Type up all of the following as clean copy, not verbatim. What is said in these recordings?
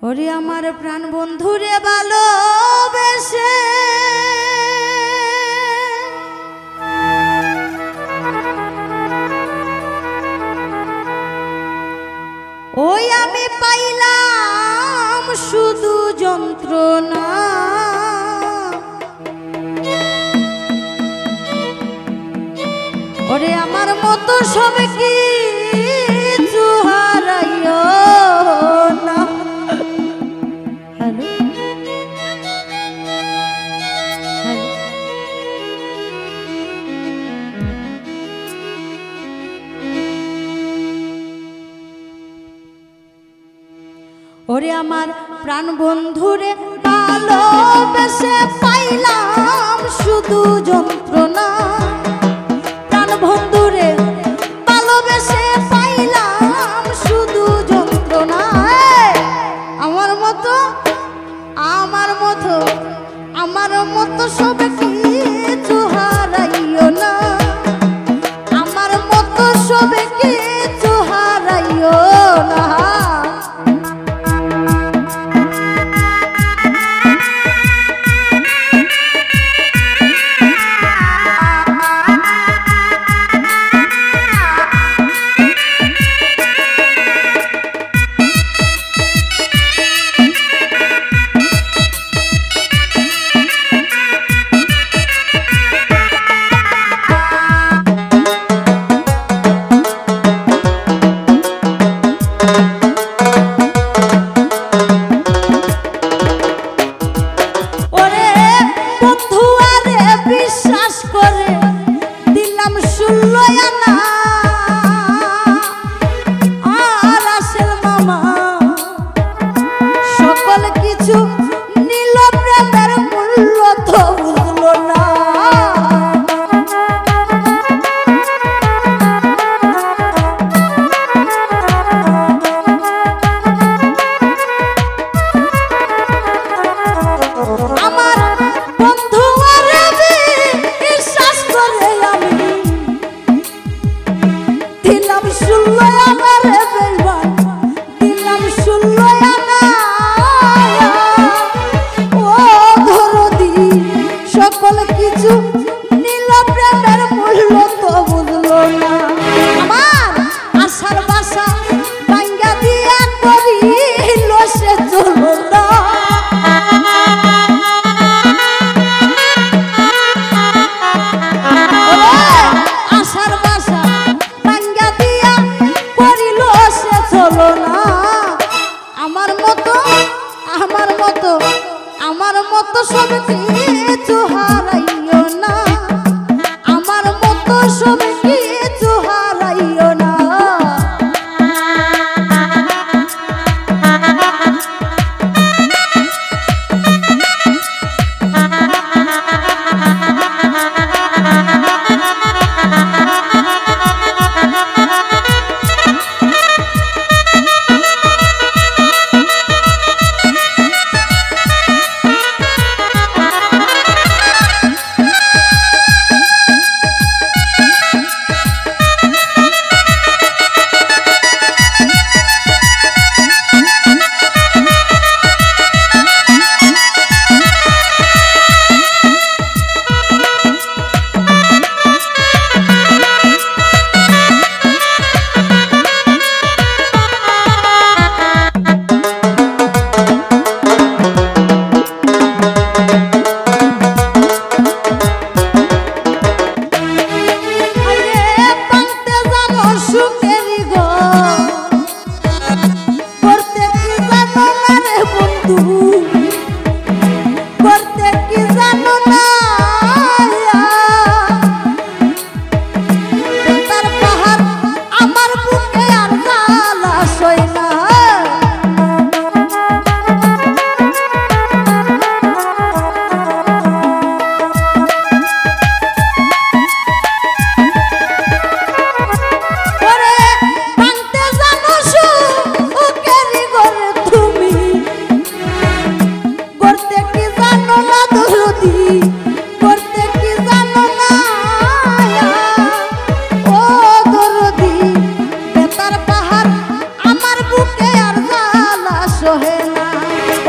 ওরে আমার প্রাণ বন্ধুরে ভালোবেসে ওই আমি পাইলাম শুধু যন্ত্রণা। ওরে আমার মতো সব কিছু হারাইও না। হ্যালো ওরে আমার প্রাণ বন্ধুরে ভালোবেসে পাইলাম শুধু যন্ত্রণা। প্রাণ বন্ধুরে ভালোবেসে পাইলাম শুধু যন্ত্রণা। আমার মতো সব কিছু হারাইও না। আমার মতো সব কিছু হারাইও না। বিশ্বাস করে দিলাম 16 আনা আর আসল মামা সকল কিছু নিল প্রেমের মূল্য তো বুঝলো না। আমার বন্ধু দিলাম 16 আনার বেইমান দিলাম 16 আনা। ও ধরদি সকল কিছু নিল প্রেমের মূল্য তো বুঝলো না। আমার আশার বাসা ভাঙ্গা দিয়া করিল সে চলো না। আমার মতো সব কিছু হারাইও না। আমার মতো সব কিছু হারাইও না।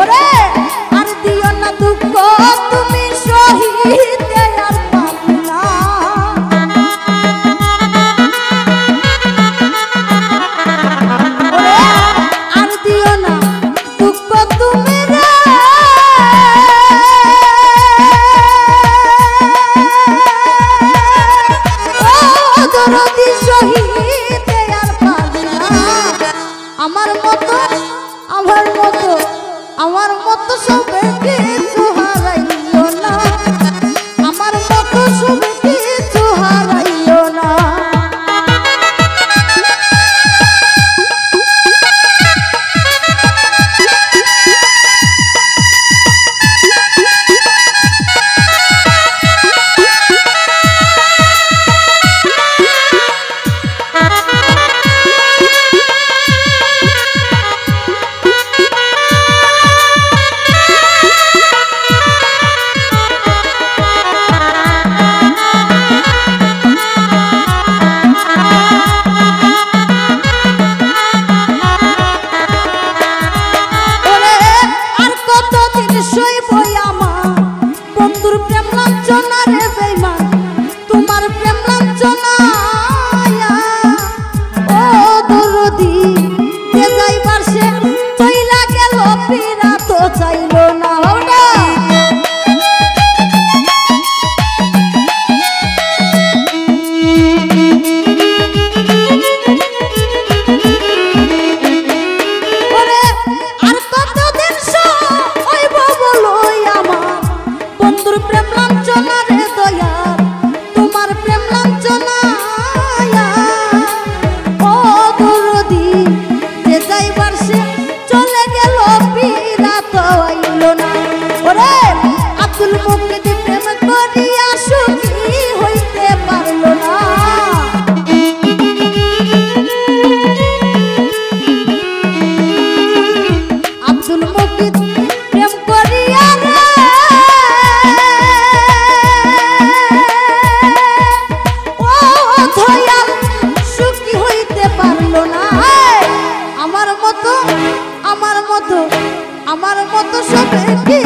ওরে আর দিও না দুঃখ তুমি সহিতে আর পারি না ওরে আর দিও না দুঃখ তুমি রে ও দরদি সহিতে আর পারি না আমার মতো সবে কিছু হারাইও না আমার মতো সবে কিছু হারাইও না আমার মতো সবে